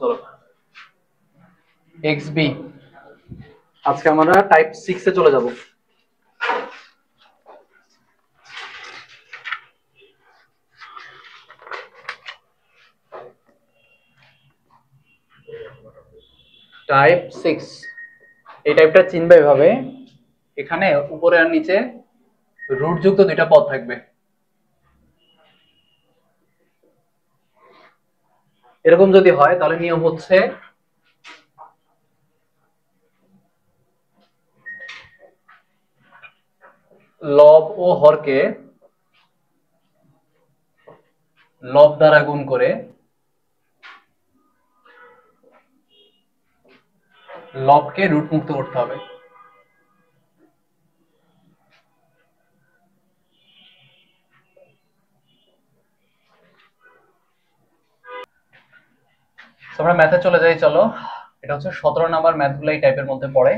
চলো x B, আজকে আমরা টাইপ 6 এ চলে যাব। টাইপ 6 এই টাইপটা চিনবে এভাবে, এখানে উপরে আর নিচে রুট যুক্ত দুইটা পদ থাকবে। এরকম যদি হয় তাহলে নিয়ম হচ্ছে লব ও হরকে লব দ্বারা গুণ করে লবকে রুট মুক্ত করতে হবে। আমরা ম্যাথে চলে যাই, চলো। এটা হচ্ছে 17 নাম্বার ম্যাথগুলো এই টাইপের মধ্যে পড়ে।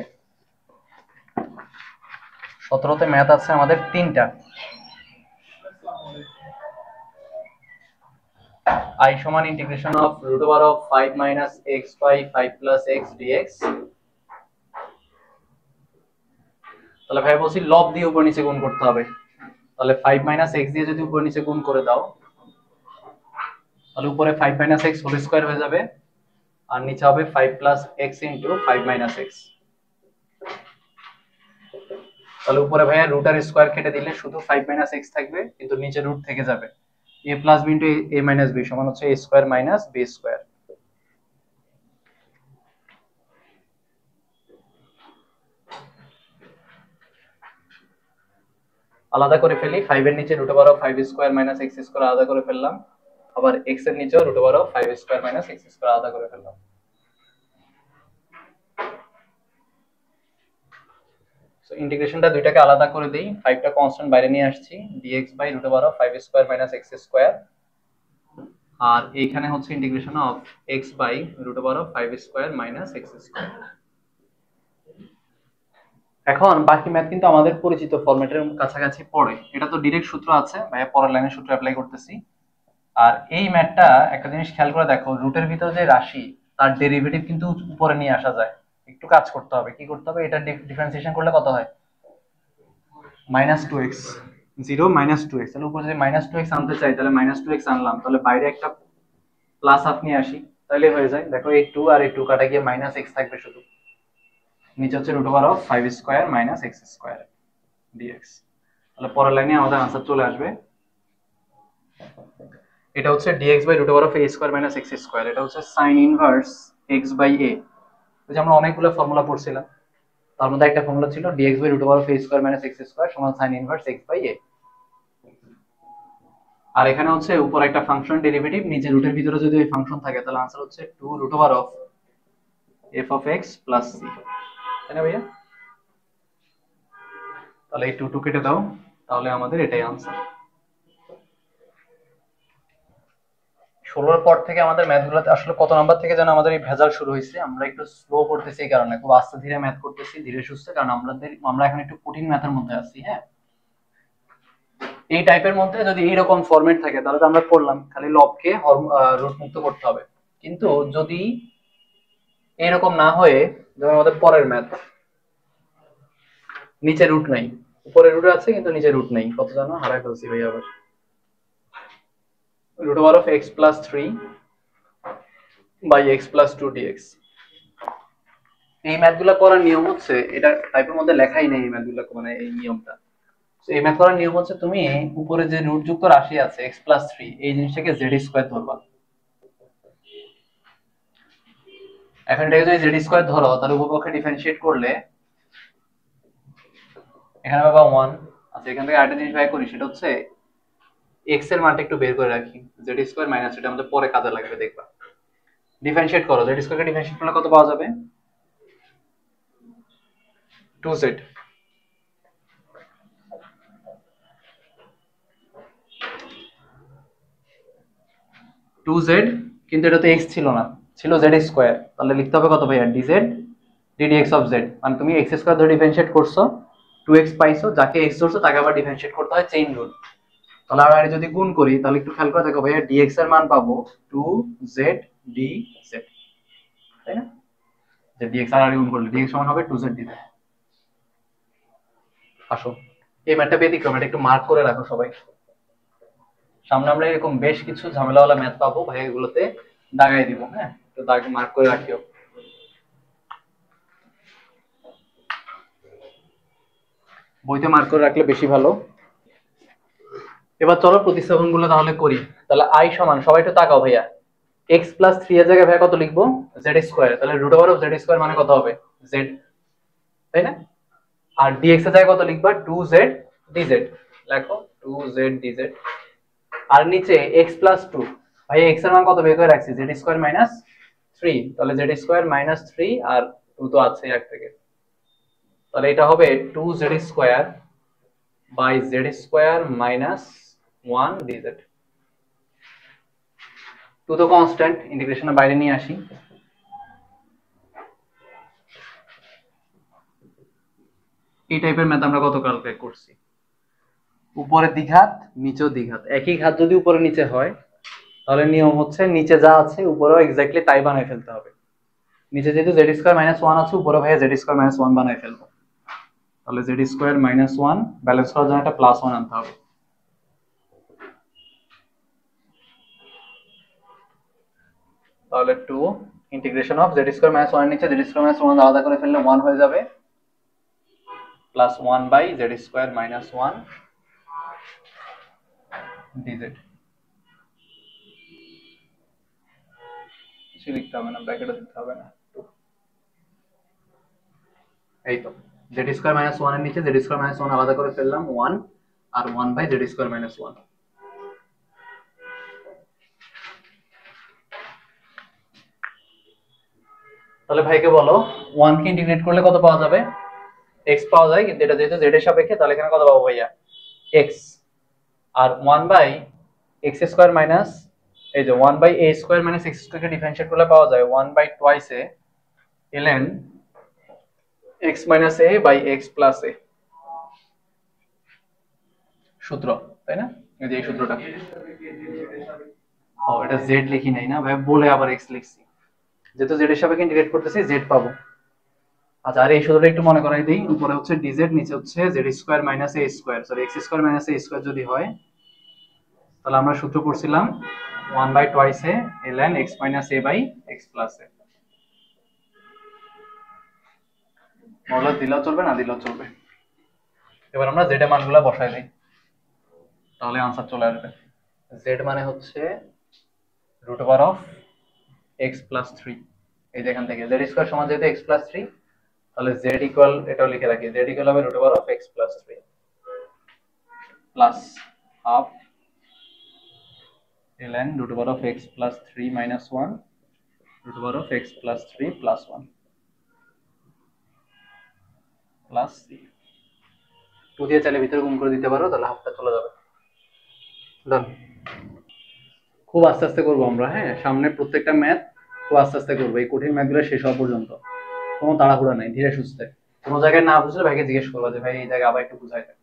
17তে ম্যাথ আছে আমাদের তিনটা। I সমান integration of root over of 5 minus x by 5 plus x dx। তাহলে ভাই বলছি লব দিয়ে উপর নিচে গুণ করতে হবে। তাহলে 5 মাইনাস x দিয়ে যদি উপর নিচে গুণ করে দাও তাহলে উপরে 5 মাইনাস x হোল স্কয়ার হয়ে যাবে আর নিচে হবে 5 plus x into 5 minus x। তাহলে উপরে ভাইয়া রুট আর স্কয়ার কেটে দিলে শুধু 5 মাইনাস x থাকবে, কিন্তু নিচে রুট থেকে যাবে। a plus b into a minus b সমান হচ্ছে a square minus b square. আলাদা করে ফেলি, 5 এর নিচে root over of 5 square minus x square আলাদা করে ফেললাম, আবার x এর নিচেও root over of 5 square minus x square আলাদা করে ফেললাম। সো ইন্টিগ্রেশনটা দুইটাকে আলাদা করে দেই, 5 টা কনস্ট্যান্ট বাইরে নিয়ে আসছি, dx by root over of 5 square minus x square, আর এইখানে হচ্ছে integration of x by root over of 5 square minus x square. এখন বাকি ম্যাথ কিন্তু আমাদের পরিচিত ফরম্যাটের কাছাকাছি পড়ে, এটা তো ডাইরেক্ট সূত্র আছে, ভাইয়া পরের লাইনের সূত্র অ্যাপ্লাই করতেছি। আর এই ম্যাথটা একটা জিনিস খেয়াল করে দেখো, রুটের ভিতরে যে রাশি তার ডেরিভেটিভ কিন্তু উপরে নিয়ে আসা যায়। একটু কাজ করতে হবে, কি করতে হবে, এটা ডিফারেন্সিয়েশন করলে কত হয়, মাইনাস 2x 0 মাইনাস 2x। তাহলে উপরে যদি মাইনাস 2x আনতে চাই তাহলে মাইনাস 2x আনলাম, তাহলে বাইরে একটা প্লাস হাফ নিয়ে আসি, তাহলে হয়ে যায়। দেখো এই 2 আর এই 2 কাটা গিয়ে মাইনাস x থাকবে শুধু, নিচে হচ্ছে root over of 5 square minus x square dx। তাহলে পরের লাইনে আমাদের आंसर চলে আসবে, এটা হচ্ছে dx by root over of a square minus x square. এটা হচ্ছে sin inverse x by a। ওই যে আমরা অনেকগুলো ফর্মুলা পড়ছিলাম, তার মধ্যে একটা ফর্মুলা ছিল dx by root over of a square minus x square সমান sin inverse x by a। আর এখানে হচ্ছে উপর একটা ফাংশন ডেরিভেটিভ, নিচে রুটের ভিতরে যদি ওই ফাংশন থাকে তাহলে आंसर হচ্ছে 2 root over of f of x plus c, তাই না ভাইয়া? তাহলে এই 2 2 কেটে দাও, তাহলে আমাদের এটাই आंसर। 16 পর থেকে আমাদের ম্যাথগুলোতে আসলে কত নাম্বার থেকে যেন আমাদের এই ভেজাল শুরু হয়েছে, আমরা একটু স্লো করতেছি এই কারণে, খুব আস্তে ধীরে ম্যাথ করতেছি, ধীরে সুস্থে, কারণ আমরা এখন একটু কঠিন ম্যাথের মধ্যে আছি। হ্যাঁ, এই টাইপের মধ্যে যদি এইরকম ফরম্যাট থাকে তাহলে তো আমরা করলাম খালি লবকে রুট মুক্ত করতে হবে। কিন্তু যদি এইরকম না হয়ে, যেমন আমাদের পরের ম্যাথ, নিচে রুট নাই, উপরে রুট আছে কিন্তু নিচে রুট নাই, কত জানো হারাই ফেলছি ভাই, আবার root over of x plus 3 by x plus 2 dx। এই ম্যাথগুলো করার নিয়ম হচ্ছে, এটা টাইপের মধ্যে লেখাই নেই এই ম্যাথগুলো, মানে এই নিয়মটা। এই ম্যাথ করার নিয়ম হচ্ছে তুমি উপরে যে রুট যুক্ত রাশি আছে x প্লাস 3, এই জিনিসটাকে z স্কয়ার ধরবা। এখন এটাকে যদি z স্কয়ার ধরো তাহলে উপপক্ষে ডিফারেন্সিয়েট করলে এখানে পাবা 1। আচ্ছা, এখান থেকে আরেকটা জিনিস বের করি, সেটা হচ্ছে x এর মানটা একটু বের করে রাখি, z স্কয়ার মাইনাস, এটা আমাদের পরে কাজে লাগবে, দেখবা। ডিফারেন্সিয়েট করো, z স্কয়ারকে ডিফারেন্সিয়েট করলে কত পাওয়া যাবে, 2z। 2z, কিন্তু এটা তো x ছিল না, ছিল z স্কয়ার, তাহলে লিখতে হবে কত ভাইয়া, dz ddx অফ z। মানে তুমি x স্কয়ার ধরে ডিফারেন্সিয়েট করছো, 2x পাইছো, যাকে x ধরছো তাকে আবার ডিফারেন্সিয়েট করতে হয় চেইন রুল। তাহলে আমরা যদি গুণ করি তাহলে একটু খেয়াল করে দেখো ভাইয়া, dx এর মান পাবো 2z dz। তাই না? যে dx আর গুণ করলে dx সমান হবে 2z dz। আসো এই ম্যাথটা ব্যতিক্রম, এটা একটু মার্ক করে রাখো সবাই। সামনে আমরা এরকম বেশ কিছু ঝামেলাওয়ালা ম্যাথ পাবো ভাই, এগুলোতে দাগাই দিব। হ্যাঁ, তো দাগ মার্ক করে রাখিও। বইতে মার্ক করে রাখলে বেশি ভালো। এবার চলো প্রতিস্থাপন গুলো তাহলে করি। তাহলে i সমান, সবাই একটু তাকাও ভাইয়া, x প্লাস 3 এর জায়গায় ভাইয়া কত লিখবো? z square. তাহলে root over of z square মানে কত হবে? z, তাই না? আর dx এর জায়গায় কত লিখবা? 2z dz। লেখো 2z dz। আর নিচে x প্লাস 2, ভাই x এর মান কত বের করে রাখছি? z square minus 3। তাহলে z স্কয়ার মাইনাস 3 আর 2 তো আছে এক থেকে, তাহলে এটা হবে 2z square by z square minus 1 dz। 2 তো কনস্ট্যান্ট, ইন্টিগ্রেশনের বাইরে নিয়ে আসি। এই টাইপের ম্যাথ আমরা কত ক্যালকুলেট করছি? উপরে দ্বিঘাত নিচেও দ্বিঘাত, একই ঘাত যদি উপরে নিচে হয় তাহলে নিয়ম হচ্ছে নিচে যা আছে উপরেও এক্স্যাক্টলি তাই বানাই ফেলতে হবে। নিচে যেহেতু z স্কয়ার মাইনাস 1 আছে, উপরে ভাইয়া z স্কয়ার মাইনাস 1 বানাই ফেলবো। তাহলে z স্কয়ার মাইনাস 1 ব্যালেন্স করার জন্য একটা প্লাস 1 আনতে হবে। তাহলে 2 integration of z square minus 1 এর নিচে z স্কয়ার মাইনাস 1 আলাদা করে ফেললে 1 হয়ে যাবে, plus 1 by z square minus 1 dz। কিছু লিখতে হবে না, ব্র্যাকেটে দিতে হবে না। এই তো z স্কয়ার মাইনাস 1 এর নিচে z স্কয়ার মাইনাস 1 আলাদা করে ফেললাম 1, আর 1 বাই z স্কয়ার মাইনাস 1। তাহলে ভাইকে বলো 1 কে ইন্টিগ্রেট করলে কত পাওয়া যাবে? x পাওয়া যায়, কিন্তু এটা যেহেতু z এর সাপেক্ষে তাহলে এখানে কত পাবো ভাইয়া? x। আর 1 বাই x স্কয়ার মাইনাস, এই যে 1 by a square minus x square কে ডিফারেনশিয়েট করলে পাওয়া যায় 1 by twice a ln x minus a by x plus a। সূত্র, তাই না? এই যে এই সূত্রটা। ও এটা z লিখি নাই না ভাই, বলে আবার x লিখছি। যেহেতু z এর সাপেক্ষে ইন্টিগ্রেট করতেছি z পাবো। আচ্ছা, আর এই সূত্রটা একটু মনে করাই দিই। উপরে হচ্ছে dz, নিচে হচ্ছে z square minus a square, sorry x square minus a square যদি হয় তাহলে আমরা সূত্র পড়ছিলাম 1 by twice a ln x minus a by x plus a। Modulus দিলেও চলবে, না দিলেও চলবে। এবার আমরা z এর মানগুলো বসাই দিই, তাহলে आंसर চলে আসবে। z মানে হচ্ছে root over of x plus 3। এই যে এখান থেকে z স্কয়ার সমান যেহেতু x প্লাস 3, তাহলে z ইকুয়াল, এটাও লিখে রাখি, z ইকুয়াল হবে root over of x plus 3 plus half ln root over of x plus 3 minus 1 root over of x plus 3 plus 1 plus c। 2 দিয়ে চাইলে ভিতরে গুণ করে দিতে পারো, তাহলে হাফটা চলে যাবে। ডান। খুব আস্তে আস্তে করবো আমরা, হ্যাঁ, সামনে প্রত্যেকটা ম্যাথ খুব আস্তে আস্তে করবো, এই কঠিন ম্যাথগুলো শেষ হওয়া পর্যন্ত। কোনো তাড়াহুড়া নাই, ধীরে সুস্থে। কোনো জায়গায় না বুঝলে ভাইকে জিজ্ঞেস করবা যে ভাই এই জায়গায় আবার একটু বুঝাই দেন।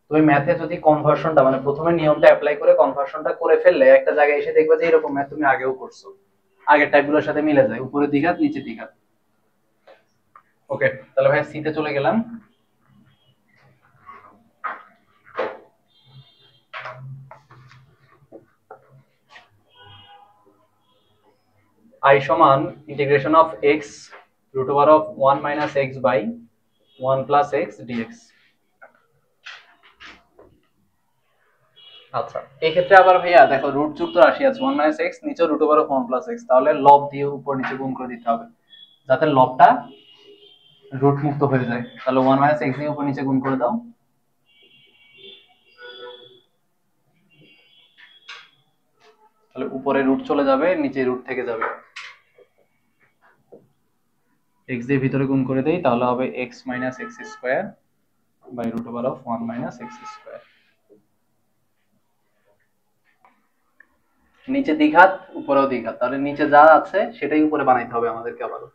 তুমি ম্যাথে যদি কনভার্সনটা, মানে প্রথমে নিয়মটা অ্যাপ্লাই করে কনভার্সনটা করে ফেললে একটা জায়গায় এসে দেখবা যে এরকম ম্যাথ তুমি আগেও করছো, আগের টাইপগুলোর সাথে মিলে যায়, উপরে দ্বিঘাত নিচে দ্বিঘাত। ওকে, তাহলে ভাই সি তে চলে গেলাম। i সমান integration of x root over of 1 minus x by 1 plus x dx। আচ্ছা, এই ক্ষেত্রে আবার ভাইয়া দেখো রুট যুক্ত রাশি আছে 1 মাইনাস x, নিচে root over of 1 plus x, তাহলে লব দিয়ে উপর নিচে গুণ করে দিতে হবে যাতে লবটা রুট মুক্ত হয়ে যায়। তাহলে 1 মাইনাস x দিয়ে উপর নিচে গুণ করে দাও, তাহলে উপরে রুট চলে যাবে, নিচে রুট থেকে যাবে। x দিয়ে ভিতরে গুণ করে দেই, তাহলে হবে x minus x square by root over of 1 minus x square. নিচে দ্বিঘাত উপরেও দ্বিঘাত, তাহলে নিচে যা আছে সেটাই উপরে বানাইতে হবে আমাদেরকে আবারও।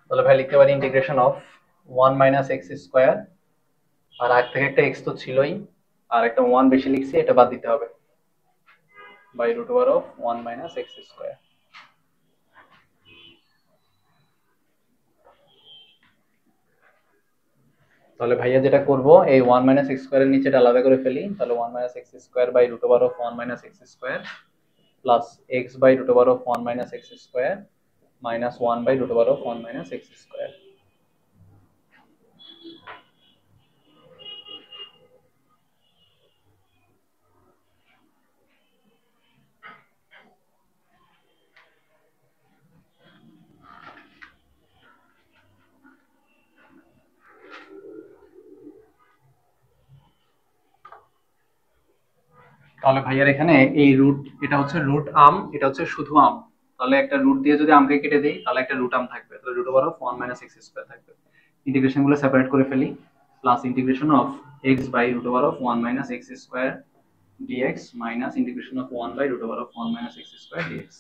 তাহলে ভাই লিখতে পারি integration of 1 minus x square আর আগ থেকে একটা এক্স তো ছিলই, আর একটা ওয়ান বেশি লিখছি, এটা বাদ দিতে হবে, by root over of one minus X square. তাহলে ভাইয়া যেটা করব, এই ওয়ান মাইনাস এক্স স্কোয়ারের নিচেটা আলাদা করে ফেলি, তাহলে one minus X square by root over of one minus X square plus X by root over of one minus X square minus one by root over of one minus X square. তাহলে ভাইয়ার এখানে এই root, এটা হচ্ছে root আম, এটা হচ্ছে শুধু আম। তাহলে একটা রুট দিয়ে যদি আমকে কেটে দেই, তাহলে একটা রুট আম থাকবে, তাহলে root over of one minus X square থাকবে। ইন্টিগ্রেশন গুলো সেপারেট করে ফেলি, plus integration of X by root over of one minus X square DX minus integration of one by root over of one minus X square DX.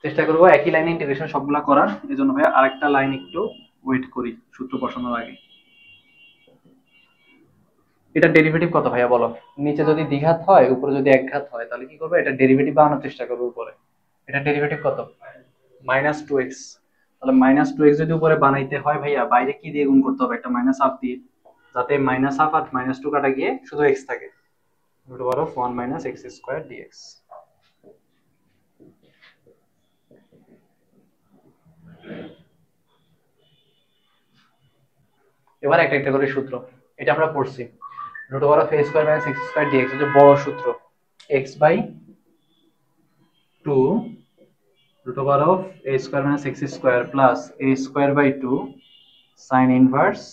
চেষ্টা করবো একই লাইনে integration সবগুলা করার, এই জন্য ভাই আরেকটা লাইন একটু ওয়েট করি সূত্র বসানোর আগে। এটা ডেরিভেটিভ কত ভাইয়া বলো? নিচে যদি দ্বিঘাত হয়, উপরে যদি একঘাত হয়, তাহলে কি করবে? এটা ডেরিভেটিভ বানানোর চেষ্টা করবো উপরে। এটা ডেরিভেটিভ কত? Minus two X. তাহলে মাইনাস টু এক্স যদি উপরে বানাইতে হয় ভাইয়া, বাইরে কি দিয়ে গুণ করতে হবে? একটা মাইনাস হাফ দিয়ে, যাতে মাইনাস হাফ আর মাইনাস টু কাটা গিয়ে শুধু এক্স থাকে। Root over of one minus X square DX. এবার একটা একটা করে সূত্র, এটা আমরা পড়ছি। Root over of A square minus X square DX হচ্ছে বড় সূত্র, X by two root over of a square minus x square plus a square by 2 sin inverse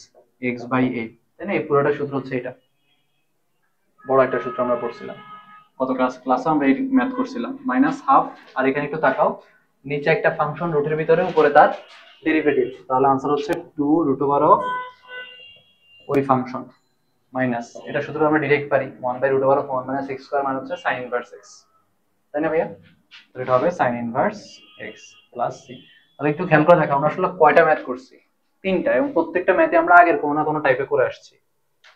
x by a, তাই না? এই পুরোটা সূত্র হচ্ছে এটা, বড় একটা সূত্র আমরা পড়ছিলাম কত ক্লাসে আমরা এই ম্যাথ করছিলাম। মাইনাস হাফ, আর এখানে একটু তাকাও, নিচে একটা ফাংশন রুটের ভিতরে, উপরে তার ডেরিভেটিভ, তাহলে आंसर হচ্ছে 2 রুট ওভার অফ ওই ফাংশন মাইনাস, এটা সূত্র আমরা ডাইরেক্ট পারি 1 by root over of 1 minus x square মানে হচ্ছে sin ইনভার্স x, তাই না ভাইয়া? তো এটা হবে sin inverse x plus c। তাহলে একটু খেয়াল করে দেখো, আমরা আসলে কয়টা ম্যাথ করছি? তিনটা, এবং প্রত্যেকটা ম্যাথে আমরা আগের কোনো না কোনো টাইপে করে আসছি,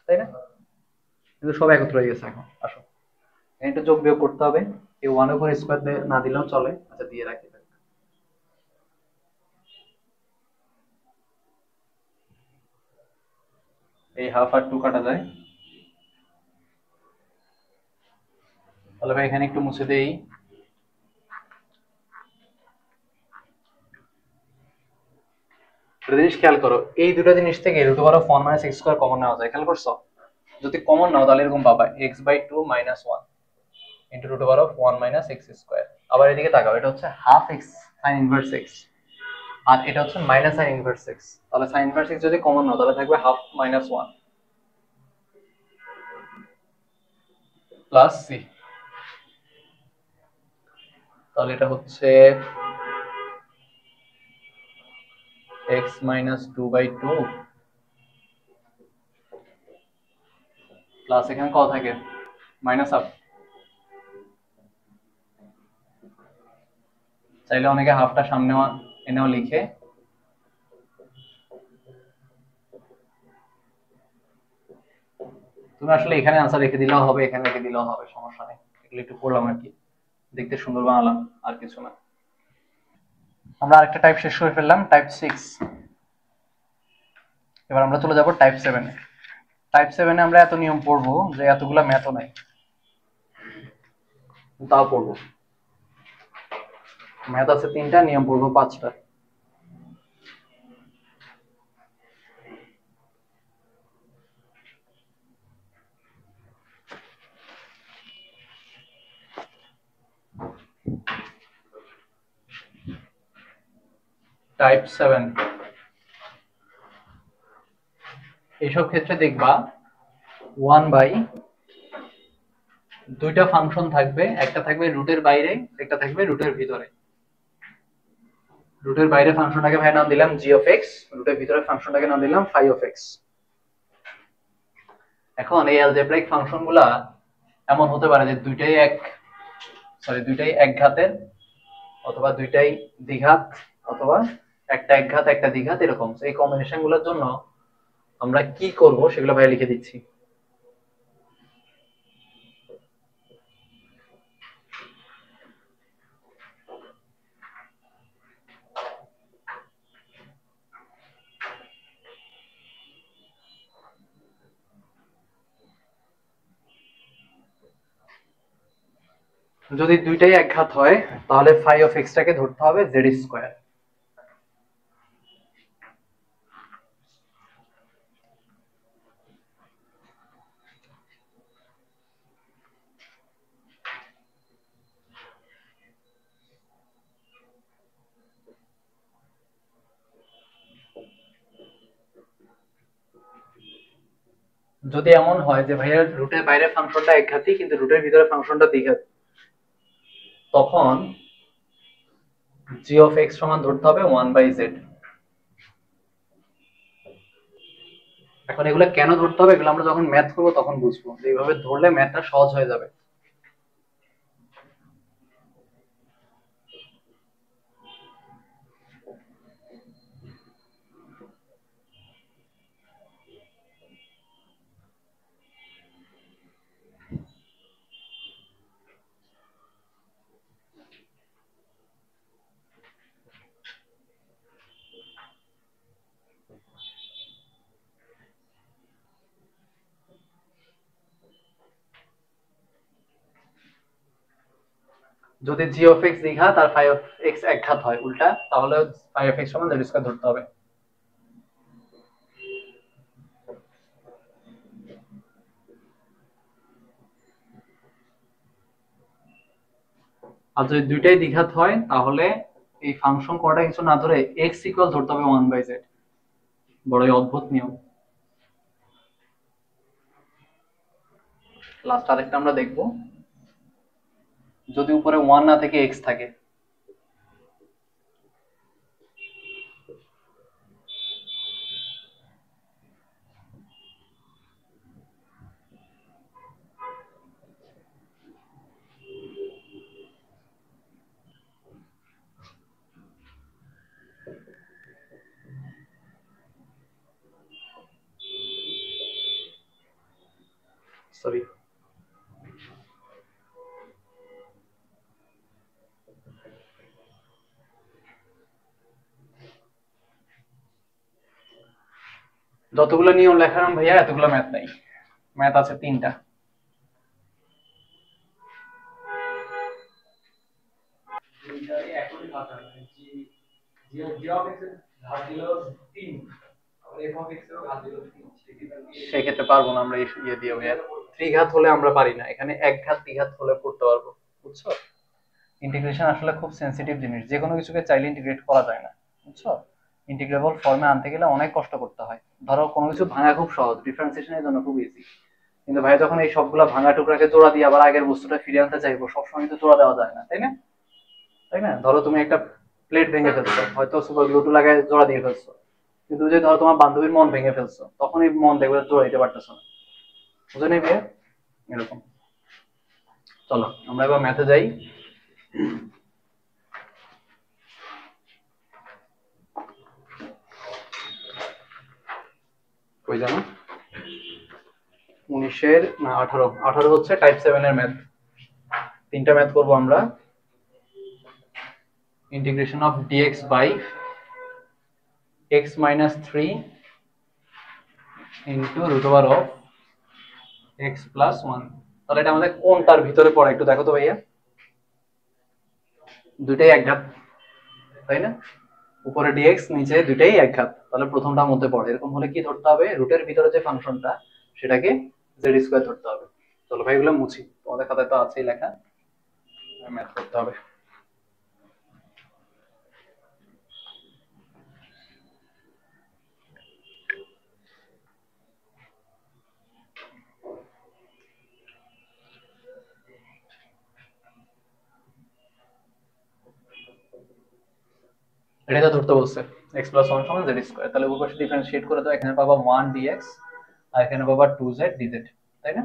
তাই না? কিন্তু সব একত্র হয়ে গেছে এখন। আসো এখানে একটু যোগ বিয়োগ করতে হবে, এই 1 উপর স্কয়ার না দিলেও চলে, আচ্ছা দিয়ে রাখি। এই হাফ আর 2 কাটা যায়, তাহলে ভাই এখানে একটু মুছে দেই। জিনিস খেয়াল করো, এই দুটো জিনিস থেকে root over of 1 minus x square common নেওয়া যায়, খেয়াল করছো? যদি কমন নাও তাহলে এরকম পাবা x by 2 minus 1 into root over of 1 minus x square. আবার এদিকে তাকাও, এটা হচ্ছে half x sin inverse x, আর এটা হচ্ছে মাইনাস sin ইনভার্স x। তাহলে sin ইনভার্স x যদি কমন নাও তাহলে থাকবে হাফ মাইনাস 1 প্লাস c। তাহলে এটা হচ্ছে x মাইনাস 2 বাই 2 প্লাস এখানে কত থাকে? Minus half. চাইলে অনেকে হাফটা সামনে এনেও লিখে, তুমি আসলে এখানে আনসার রেখে দিলেও হবে, এখানে রেখে দিলেও হবে, সমস্যা নেই। এগুলো একটু পড়লাম আর কি, দেখতে সুন্দর বানালাম, আর কিছু না। আমরা আরেকটা টাইপ শেষ করে ফেললাম, টাইপ 6। এবার আমরা চলে যাব টাইপ 7 এ। টাইপ 7 এ আমরা এত নিয়ম পড়বো যে এতগুলা ম্যাথও নাই, তাও পড়বো। ম্যাথ আছে 3টা, নিয়ম পড়বো 5টা। টাইপ 7 এইসব ক্ষেত্রে দেখবা 1 বাই দুইটা ফাংশন থাকবে, একটা থাকবে রুটের বাইরে, একটা থাকবে রুটের ভিতরে। রুটের বাইরে ফাংশনটাকে ভাই নাম দিলাম g of x, রুটের ভিতরে ফাংশনটাকে নাম দিলাম phi of x। এখন এই অ্যালজেব্রাইক ফাংশনগুলা এমন হতে পারে যে দুইটাই এক ঘাতের, অথবা দুইটাই দ্বিঘাত, অথবা একটা একঘাত একটা দ্বিঘাত এরকম। এই কম্বিনেশন গুলোর জন্য আমরা কি করব সেগুলো ভাই লিখে দিচ্ছি। যদি দুইটাই একঘাত হয় তাহলে ফাই অফ এক্সটাকে ধরতে হবে জেড স্কোয়ার। যদি এমন হয় যে ভাইয়া রুটের বাইরে ফাংশনটা একঘাতই কিন্তু রুটের ভিতরে ফাংশনটা দ্বিঘাত, তখন জি অফ এক্স সমান ধরতে হবে 1/z। এখন এগুলো কেন ধরতে হবে এগুলো আমরা যখন ম্যাথ করবো তখন বুঝবো, এইভাবে ধরলে ম্যাথটা সহজ হয়ে যাবে। যদি জি অফ এক্স দ্বিঘাত আর ফাই অফ এক্স একঘাত হয় উল্টা, তাহলে ফাই অফ এক্স সমান জেড স্কয়ার ধরতে হবে। আর যদি দুইটাই দ্বিঘাত হয় তাহলে এই ফাংশন কটা কিছু না ধরে এক্স ইকুয়াল ধরতে হবে 1/z। বড়ই অদ্ভুত নিয়ম। লাস্ট আরেকটা আমরা দেখবো, যদি উপরে 1 না থেকে এক্স থাকে। সরি, যতগুলো নিয়ম লেখালাম ভাইয়া এতগুলো ম্যাথ নাই, ম্যাথ আছে 3টা। সেক্ষেত্রে পারবো না আমরা ইয়ে দিয়ে ভাইয়া, ত্রিঘাত হলে আমরা পারি না, এখানে একঘাত দ্বিঘাত হলে করতে পারবো। বুঝছো? ইন্টিগ্রেশন আসলে খুব সেন্সিটিভ জিনিস, যে কোনো কিছুকে চাইলে ইন্টিগ্রেট করা যায় না। বুঝছো? ইন্টিগ্রেবল ফর্মে আনতে গেলে অনেক কষ্ট করতে হয়। ধরো কোনো কিছু ভাঙা খুব সহজ, ডিফারেন্সিয়েশনের জন্য খুব ইজি, কিন্তু ভাই যখন এই সবগুলা ভাঙা টুকরাকে জোড়া দিয়ে আবার আগের বস্তুটা ফিরিয়ে আনতে চাইবো, সবসময় তো জোড়া দেওয়া যায় না, তাই না? তাই না? ধরো তুমি একটা প্লেট ভেঙে ফেলছো, হয়তো সুপার গ্লু লাগায় জোড়া দিয়ে ফেলছো, কিন্তু যে ধরো তোমার বান্ধবীর মন ভেঙে ফেলছো, তখন এই মন দেখবে জোড়া দিতে পারতেছো না। বুঝে নেই ভাইয়া? এরকম। চলো আমরা এবার ম্যাথে যাই। কই জানো, 19-এর না 18 হচ্ছে টাইপ 7 এর ম্যাথ। 3টা ম্যাথ করব আমরা। Integration of DX by x minus 3 into root over of x plus 1। তাহলে এটা আমাদের কোনটার ভিতরে পড়ে একটু দেখো তো ভাইয়া। দুইটাই একঘাত, তাই না? উপরে dx নিচে দুইটাই একঘাত, তাহলে প্রথমটার মধ্যে পড়ে। এরকম হলে কি ধরতে হবে, রুটের ভিতরে যে ফাংশনটা সেটাকে জেড স্কয়ার ধরতে হবে। চলো ভাই এগুলো মুছি, তোমাদের খাতায় তো আছেই লেখা, ম্যাথ করতে হবে। এটা তো ধরতে বলছে x plus 1 সমান z স্কয়ার, তাহলে উপর পাশে ডিফারেন্সিয়েট করে দাও, এখানে পাবা 1 dx আর এখানে পাবা 2z dz, তাই না?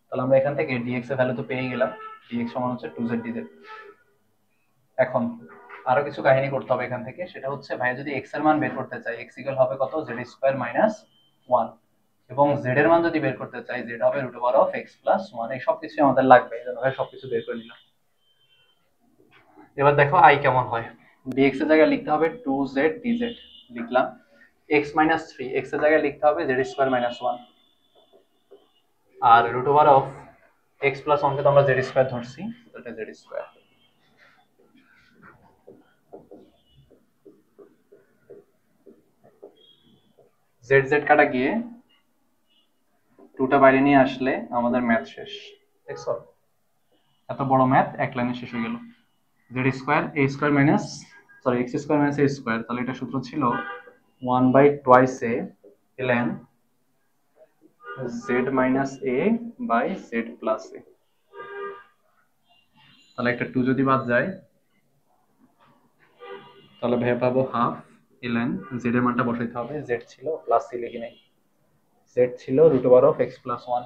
তাহলে আমরা এখান থেকে dx এর ভ্যালু তো পেয়ে গেলাম, dx সমান হচ্ছে 2z dz। এখন আরো কিছু কাহিনী করতে হবে এখান থেকে, সেটা হচ্ছে ভাই যদি এক্স এর মান বের করতে চাই, এক্স ইকুয়াল হবে কত, জেড স্কোয়ার মাইনাস ওয়ান, এবং জেড এর মান যদি বের করতে চাই, জেড হবে root over of X plus one. এই সবকিছু আমাদের লাগবে, এই জন্য ভাই সবকিছু বের করে নিলাম। এবার দেখো আই কেমন হয়। ডিএক্স এর জায়গায় লিখতে হবে টু জেড ডিজেড, লিখলাম। এক্স মাইনাস থ্রি, এক্স এর জায়গায় লিখতে হবে জেড স্কোয়ার মাইনাস ওয়ান, আর root over of X plus ওয়ানকে তো আমরা জেড স্কোয়ার ধরছি, এটা জেড স্কোয়ার। জেড জেড কাটা গিয়ে টুটা বাইরে নিয়ে আসলে আমাদের ম্যাথ শেষ। দেখছো, এত বড় ম্যাথ এক লাইনে শেষ হয়ে গেল। Z square A square minus, sorry X square minus A square, তাহলে এটা সূত্র ছিল one by twice A ln Z minus A by Z plus A. তাহলে একটা টু যদি বাদ যায়, তাহলে ভেবে পাবো হাফ ln জেড এর মানটা বসাইতে হবে, জেড ছিল প্লাস সি লিখি নাই, জেড ছিল root over of X plus one.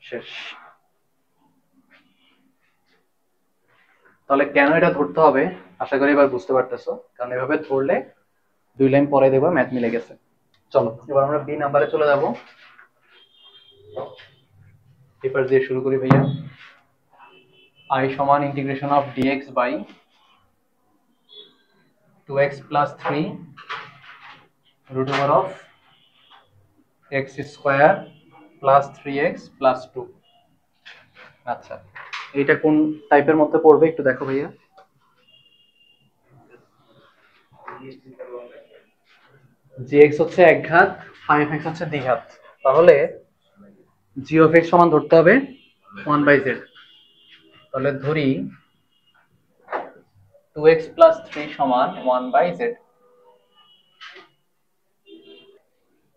শেষ। তাহলে কেন এটা ধরতে হবে আশা করি এবার বুঝতে পারতেছো, কারণ এভাবে ধরলে দুই লাইন পরে দেখবো ম্যাথ মিলে গেছে। চলো এবার আমরা বি নাম্বারে চলে যাব। পেপার দিয়ে শুরু করি ভাইয়া। আই সমান integration of DX by 2x plus 3 root over of x square plus 3x plus 2। আচ্ছা, এটা কোন টাইপের মধ্যে পড়বে একটু দেখো ভাইয়া। gx হচ্ছে এক ঘাত, 5x হচ্ছে দ্বিঘাত, তাহলে g of x সমান ধরতে হবে 1/z। তাহলে ধরি 2x plus 3 সমান 1/z।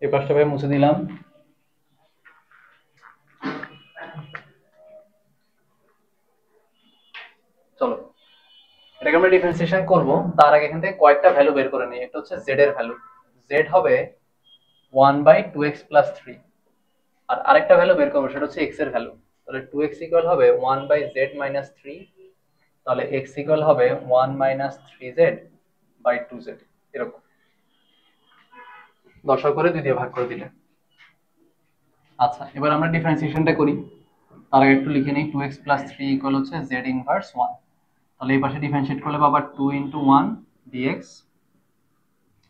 এই পাশটা ভাই মুছে দিলাম। চলো এটাকে আমরা ডিফারেন্সিয়েশন করব, তার আগে এখান থেকে কয়েকটা ভ্যালু বের করে নিই। একটা হচ্ছে z এর ভ্যালু, z হবে 1/2x plus 3, আর আরেকটা ভ্যালু বের করব সেটা হচ্ছে x এর ভ্যালু। তাহলে 2x ইকুয়াল হবে 1/z minus 3, তাহলে x ইকুয়াল হবে 1 minus 3z by 2z, এরকম দশা করে 2 দিয়ে ভাগ করে দিলে। আচ্ছা এবার আমরা ডিফারেন্সিয়েশনটা করি, তার আগে একটু লিখে নিই। 2x plus 3 ইকুয়াল হচ্ছে z ইনভার্স 1, তাহলে এই পাশে ডিফারেন্সিয়েট করলে পাবো 2 into 1 dx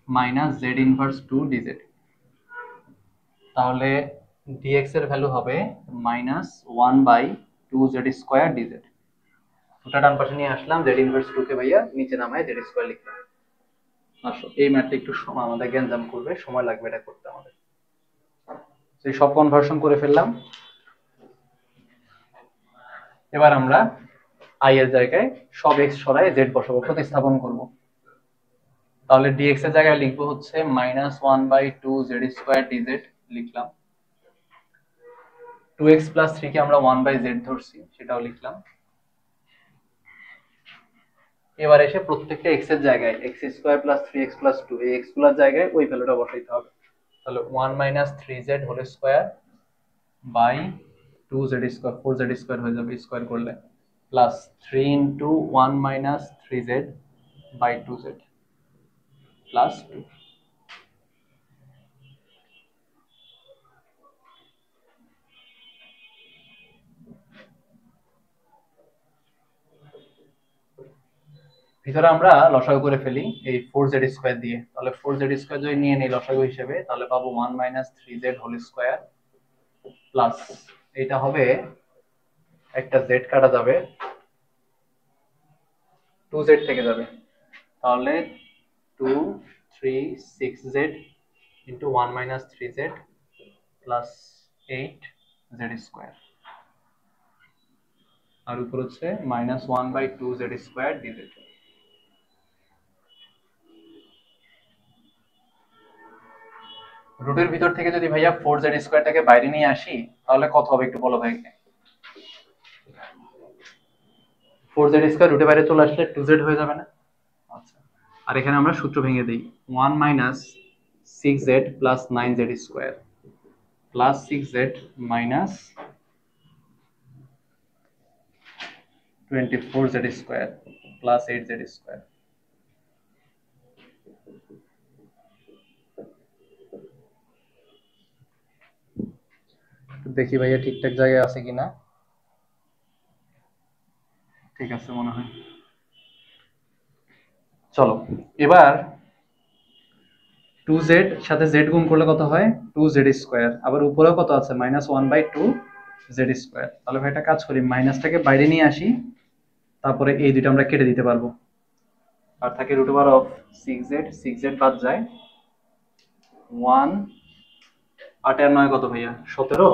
minus z inverse 2 dz। তাহলে dx এর ভ্যালু হবে মাইনাস 1/2z স্কয়ার dz। ওটা ডান পাশে নিয়ে আসলাম, z ইনভার্স 2 কে ভাইয়া নিচে নামায় z স্কয়ার লিখলাম। আসো এই ম্যাথটা একটু সময় আমাদের গ্যাঞ্জাম করবে, সময় লাগবে এটা করতে আমাদের। এই সব কনভার্সন করে ফেললাম। এবার আমরা i এর জায়গায় সব x সরায় z বসাবো, প্রতিস্থাপন করব। তাহলে dx এর জায়গায় লিখবো হচ্ছে মাইনাস 1/2z স্কয়ার dz লিখলাম। 2x plus 3 কে আমরা 1/z ধরছি, সেটাও লিখলাম। এবার এসে প্রত্যেকটা x এর জায়গায় x square plus 3x plus 2 এই x গুলোর জায়গায় ওই ভ্যালুটা বসাইতে হবে। তাহলে 1 minus 3z whole square by 2z square, 4z square হয়ে যাবে স্কয়ার করলে, plus 3 into 1 minus 3z by 2z plus 2। ভিতরে আমরা লসাগু করে ফেলি এই 4z স্কয়ার দিয়ে। তাহলে 4z স্কয়ার যদি নিয়ে নেই লসাগু হিসেবে, তাহলে পাবো 1 minus 3z whole square plus, এটা হবে একটা z কাটা যাবে, 2z থেকে যাবে, তাহলে 2 3 6z into 1 minus 3z plus 8z square, আর উপর হচ্ছে মাইনাস 1/2z স্কয়ার dz। রুটের ভিতর থেকে যদি ভাইয়া 4z স্কয়ারটাকে বাইরে নিয়ে আসি তাহলে কত হবে একটু বলো ভাই। 4z স্কয়ার রুটের বাইরে চলে আসলে 2z হয়ে যাবে না? আচ্ছা, আর এখানে আমরা সূত্র ভেঙে দেই, 1 minus 6z plus 9z square plus 6z minus 24z square plus 8z square. দেখি ভাইয়া ঠিকঠাক জায়গায় আছে কিনা। ঠিক আছে মনে হয়। চলো এবার 2z সাথে z গুণ করলে কত হয় 2z স্কয়ার, আবার উপরেও কত আছে -1/2z স্কয়ার। তাহলে ভাই একটা কাজ করি, মাইনাসটাকে বাইরে নিয়ে আসি, তারপরে এই দুটো আমরা কেটে দিতে পারবো। আর থাকে √6z, 6z বাদ যায় 1, 8 আর 9 কত ভাইয়া 17,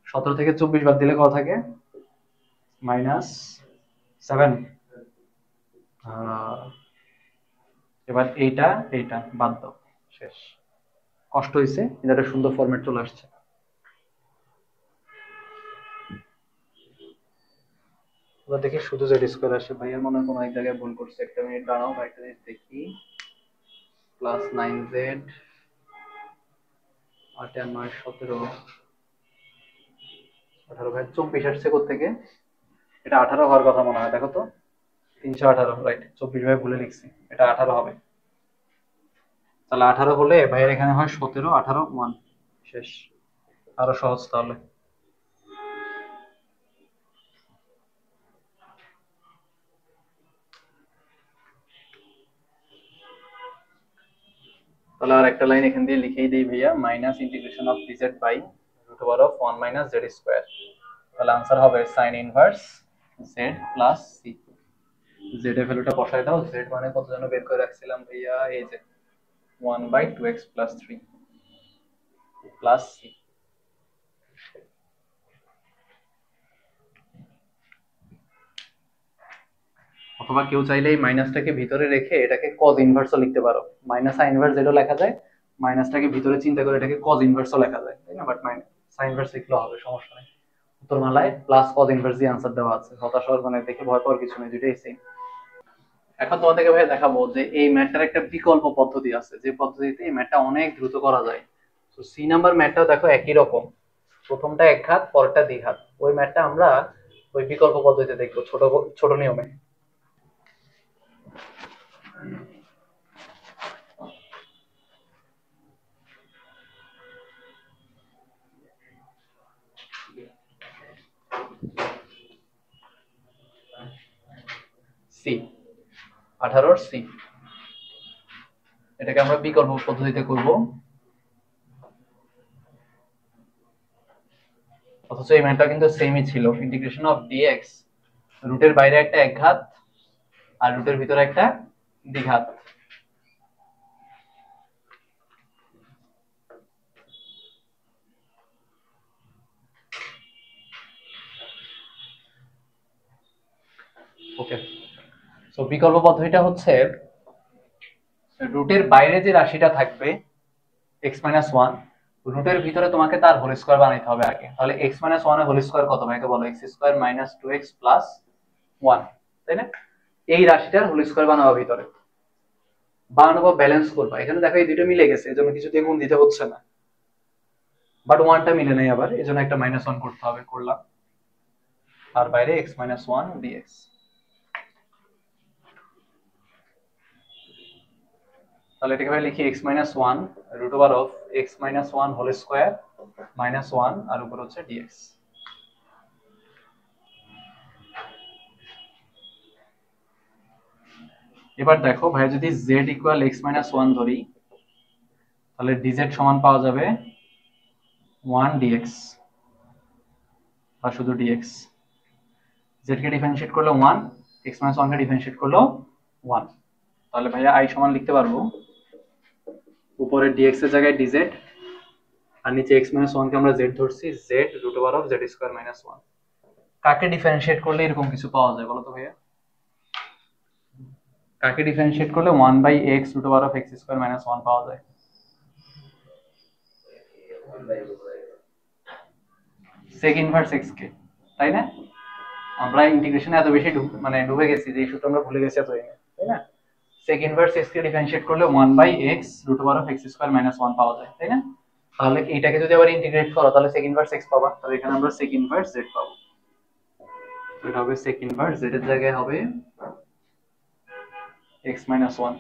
17 থেকে 24 বাদ দিলে কত থাকে -7। এবার এইটা বাদ দাও, শেষ। কষ্ট হয়েছে, এটা একটা সুন্দর ফরম্যাট চলে আসছে। এবার দেখি শুধু জেড স্কোয়ার আসে, ভাইয়ের মনে হয় কোনো এক জায়গায় ভুল করছে। একটা মিনিট দাঁড়াও, ভাই একটা জিনিস দেখি। +9z, 8 আর 9 17, 18 ভাই 24 আসছে কোত্থেকে? এটা 18 হওয়ার কথা মনে হয়, দেখো তো 318, রাইট। 24 ভাই ভুলে লিখছি, এটা 18 হবে। তাহলে 18 হলে ভাইয়ের এখানে হয় 17, 18, 1, শেষ। আরো সহজ তাহলে। তাহলে আর একটা লাইন এখান দিয়ে লিখেই দেই ভাইয়া, -∫dz/√1 - z স্কয়ার। তাহলে आंसर হবে sin inverse z plus c। z এর ভ্যালুটা বসাই দাও, z মানে কত যেন বের করে রাখছিলাম ভাইয়া, এই যে 1/2x + 3 প্লাস c। অথবা কেউ চাইলে এই মাইনাসটাকে ভিতরে রেখে এটাকে cos ইনভার্সও লিখতে পারো, -sin ইনভার্স যেটা লেখা যায়, মাইনাসটাকে ভিতরে চিন্তা করে এটাকে cos ইনভার্সও লেখা যায়, তাই না? বাট sin ইনভার্স লিখলেও হবে, সমস্যা নেই। উত্তরমালায় প্লাস cos ইনভার্স দিয়ে आंसर দেওয়া আছে। হতাশ হওয়ার মানে দেখে ভয় পাওয়ার কিছু নেই, দুটোই সেম। এখন তোমাদেরকে ভাই দেখাবো যে এই ম্যাথটার একটা বিকল্প পদ্ধতি আছে, যে পদ্ধতিতে এই ম্যাথটা অনেক দ্রুত করা যায়। তো সি নাম্বার ম্যাথটাও দেখো একই রকম, প্রথমটা এক ঘাত পরেরটা দ্বিঘাত। ওই ম্যাথটা আমরা ওই বিকল্প পদ্ধতিতে দেখবো, ছোট ছোট নিয়মে। সি 18 সি, এটাকে আমরা বিকল্প পদ্ধতিতে করব। অথচ এই ম্যাথটা কিন্তু সেমই ছিল, ∫dx, রুটের বাইরে একটা এক ঘাত আর রুটের ভিতরে একটা দ্বিঘাত। ওকে, সো বিকল্প পদ্ধতিটা হচ্ছে রুটের বাইরে যে রাশিটা থাকবে x-1, রুটের ভিতরে তোমাকে তার হোল স্কয়ার বানাইতে হবে আগে। তাহলে x-1 এর হোল স্কয়ার কত ভাইকে বলো? x² - 2x + 1, তাই না? এই রাশিটার হোল স্কয়ার বানাবো ভিতরে, বানাবো ব্যালেন্স করবা। এখানে দেখো এই দুটো মিলে গেছে, এজন্য কিছু দিয়ে গুণ দিতে হচ্ছে না। বাট 1টা মিলে নাই আবার, এজন্য একটা -1 করতে হবে, করলাম। আর বাইরে x - 1 dx। তাহলে এটাকে ভাই লিখি x - 1 √x - 1 হোল স্কয়ার -1 আর উপর হচ্ছে dx। এবার দেখো ভাই, যদি z = x - 1 ধরি, তাহলে dz সমান পাওয়া যাবে 1 dx, আর শুধু dx। z কে ডিফারেনশিয়েট করলে 1, x - 1 কে ডিফারেনশিয়েট করলে 1। তাহলে ভাইয়া i সমান লিখতে পারবো উপরে dx এর জায়গায় dz, আর নিচে x - 1 কে আমরা z ধরছি, z √z² - 1। কাকে ডিফারেনশিয়েট করলে এরকম কিছু পাওয়া যায় বলো তো ভাইয়া? কাকে ডিফারেনশিয়েট করলে 1/x √x² - 1 পাওয়া যায়? sec ইনভার্স x কে, তাই না? আমরা ইন্টিগ্রেশনে এত বেশি মানে ডুবে গেছি যে এই সূত্র আমরা ভুলে গেছি এতদিনে, তাই না? sec ইনভার্স x কে ডিফারেনশিয়েট করলে 1/x √x² - 1 পাওয়া যায়, তাই না? তাহলে এইটাকে যদি আবার ইন্টিগ্রেট করো তাহলে sec ইনভার্স x পাবা, তাহলে এখানে আমরা sec ইনভার্স z পাবো। এটা হবে sec ইনভার্স, z এর জায়গায় হবে x minus 1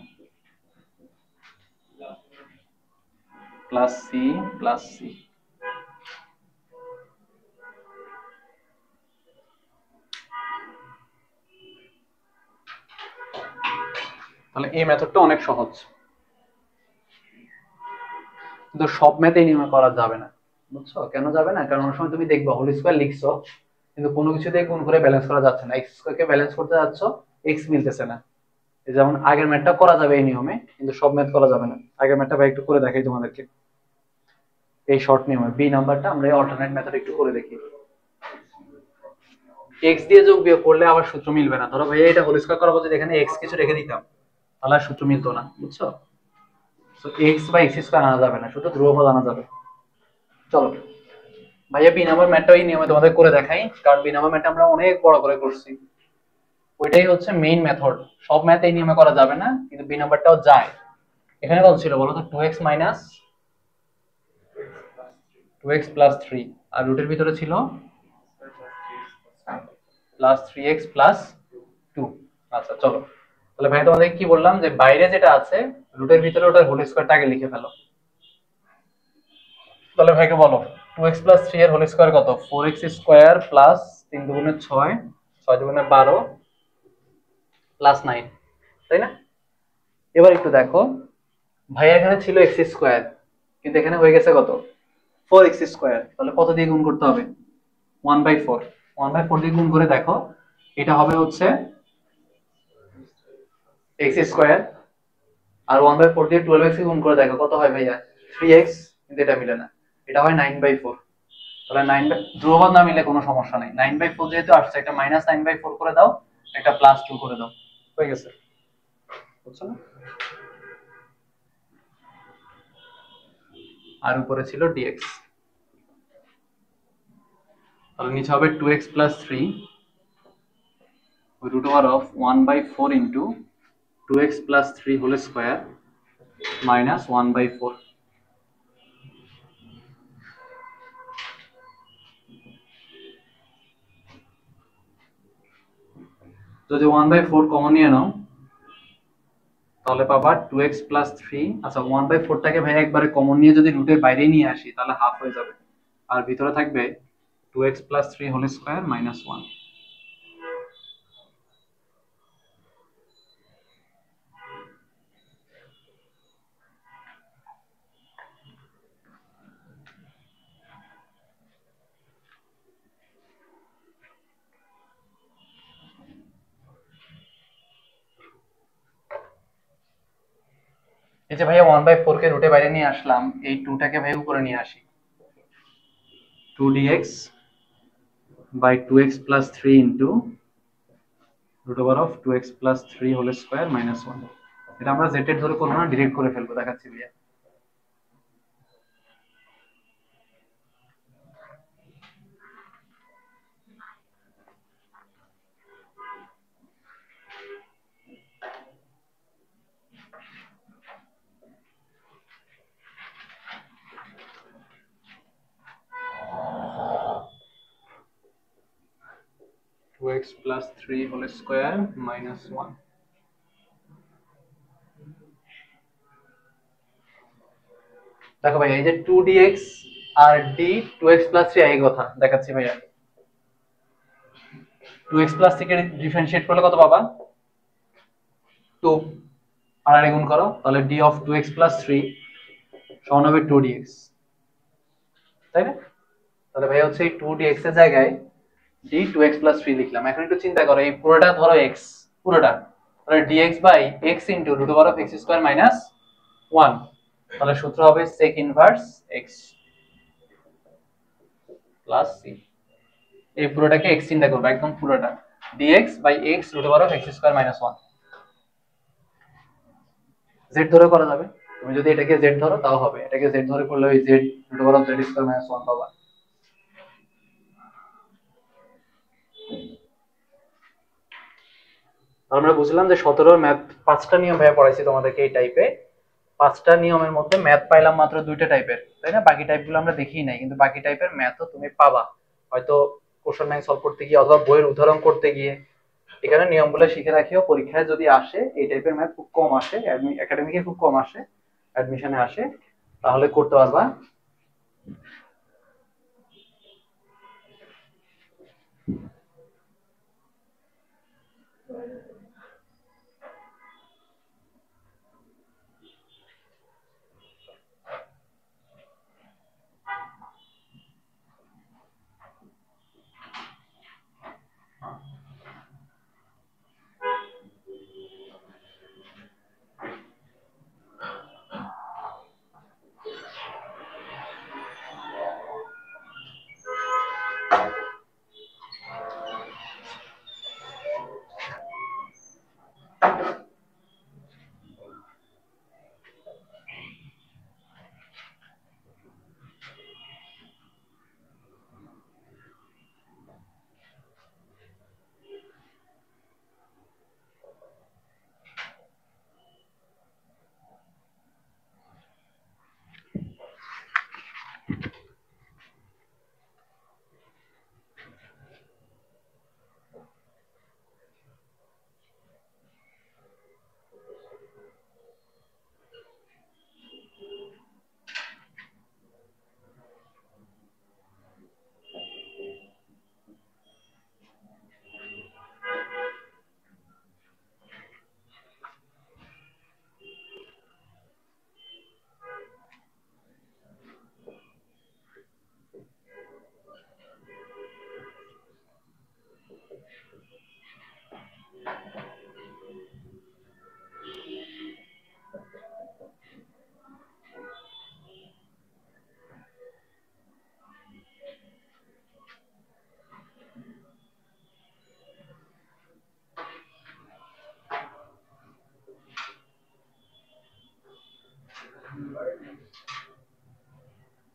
plus c plus c। তাহলে এই মেথডটা অনেক সহজ, কিন্তু সব ম্যাথ এই নিয়মে করা যাবে না, বুঝছো? কেন যাবে না? কারণ অনেক সময় তুমি দেখবা হোল স্কয়ার লিখছো কিন্তু কোনো কিছুতে গুণ করে ব্যালেন্স করা যাচ্ছে না, এক্স স্কয়ার কে ব্যালেন্স করতে যাচ্ছ, এক্স মিলতেছে না। যেমন আগের ম্যাথটা করা যাবে এই নিয়মে, কিন্তু সব ম্যাথ করা যাবে না। আগের ম্যাথটা ভাই একটু করে দেখাই তোমাদেরকে, এই শর্ট নিয়মে বি নাম্বারটা আমরা এই অল্টারনেট মেথড একটু করে দেখি। এক্স দিয়ে যোগ বিয়োগ করলে আবার সূত্র মিলবে না। ধরো ভাইয়া এটা হোল স্কয়ার করার বদলে এখানে এক্স কিছু রেখে দিতাম, তাহলে আর সূত্র মিলতো না, বুঝছো? তো এক্স বা এক্স স্কয়ার আনা যাবে না, শুধু ধ্রুবপদ আনা যাবে। চলো ভাইয়া বি নাম্বার ম্যাথটা এই নিয়মে তোমাদের করে দেখাই, কারণ বি নাম্বার ম্যাথটা আমরা অনেক বড় করে করছি। ওইটাই হচ্ছে মেইন মেথড, সব ম্যাথ এই নিয়মে করা যাবে না, কিন্তু বি নাম্বারটাও যায়। এখানে কত ছিল বলো তো? 2x মাইনাস 2x প্লাস 3, আর রুটের ভিতরে ছিল প্লাস 3x প্লাস 2। আচ্ছা চলো, তাহলে ভাই তোমাদের কি বললাম যে বাইরে যেটা আছে রুটের ভিতরে ওটার হোল স্কয়ারটা আগে লিখে ফেলো। তাহলে ভাইকে বলো 2x প্লাস 3 এর হোল স্কয়ার কত? 4x স্কয়ার প্লাস 3 দুগুণে 6, 6 দুগুণে 12 প্লাস 9, তাই না? এবার একটু দেখো, ভাইয়া এখানে ছিল x স্কয়ার, কিন্তু এখানে হয়ে গেছে কত? 4x square. তাহলে কত দিয়ে গুণ করতে হবে? 1/4। 1/4 দিয়ে গুণ করে দেখো, এটা হবে হচ্ছে x স্কয়ার, আর 1/4 দিয়ে 12x কে গুণ করে দেখো কত হয় ভাইয়া? 3x। কিন্তু এটা মিলে না, এটা হয় 9/4। তাহলে 9 ধ্রুবপদ না মিলে কোনো সমস্যা নাই, 9/4 যেহেতু আসছে, একটা মাইনাস 9/4 করে দাও, একটা প্লাস 2 করে দাও, হয়ে গেছে, বুঝছো না? আর উপরে ছিল dx, তাহলে নিচে হবে 2x plus 3 root over of 1/4 into 2x plus 3 whole square minus 1/4। যদি 1/4 কমন নিয়ে নাও তাহলে পাবা 2x plus 3। আচ্ছা 1/4 টাকে ভাই একবারে কমন নিয়ে যদি রুটের বাইরে নিয়ে আসি তাহলে হাফ হয়ে যাবে, আর ভিতরে থাকবে 2x plus 3 whole square minus 1। এই যে ভাইয়া 1/4 কে রুটে বাইরে নিয়ে আসলাম, এই 2 টাকে ভাই উপরে নিয়ে আসি, 2dx by 2x plus 3 into root over of 2x plus 3 whole square minus 1। এটা আমরা z এর ধরে করব না, ডিরেক্ট করে ফেলবো, দেখাচ্ছি ভাইয়া। Two X plus 3 whole square minus 1। দেখো ভাই এই যে 2dx আর d 2x প্লাস 3 একই কথা, দেখাচ্ছি ভাইয়া। 2x প্লাস 3 কে ডিফারেন্সিয়েট করলে কত পাবা? 2। আর গুণ করো, তাহলে d অফ 2x প্লাস 3 সমান হবে 2dx, তাই না? তাহলে ভাই হচ্ছে এই 2dx এর জায়গায় d 2x প্লাস 3 লিখলাম। এখন একটু চিন্তা করো, এই পুরোটা ধরো x, পুরোটা, তাহলে dx by x into root over of x square minus 1। তাহলে সূত্র হবে sec inverse x plus c। এই পুরোটাকে x চিন্তা করবে, একদম পুরোটা dx by x root over of x square minus 1। z ধরে করা যাবে, তুমি যদি এটাকে z ধরো তাও হবে, এটাকে z ধরে করলে ওই z root over of z square minus 1 পাবা। আমরা বুঝলাম যে 17 ম্যাথ 5টা নিয়ম ভাবে পড়াইছি তোমাদেরকে এই টাইপে। 5টা নিয়মের মধ্যে ম্যাথ পাইলাম মাত্র 2টা টাইপের, তাই না? বাকি টাইপগুলো আমরা দেখিই নাই, কিন্তু বাকি টাইপের ম্যাথও তুমি পাবা, হয়তো কোশ্চেন ব্যাংক সলভ করতে গিয়ে অথবা বইয়ের উদাহরণ করতে গিয়ে এখানে নিয়মগুলো শিখে রাখিও, পরীক্ষায় যদি আসে এই টাইপের ম্যাথ খুব কম আসে, একাডেমিকে খুব কম আসে, অ্যাডমিশনে আসে, তাহলে করতে পারবা।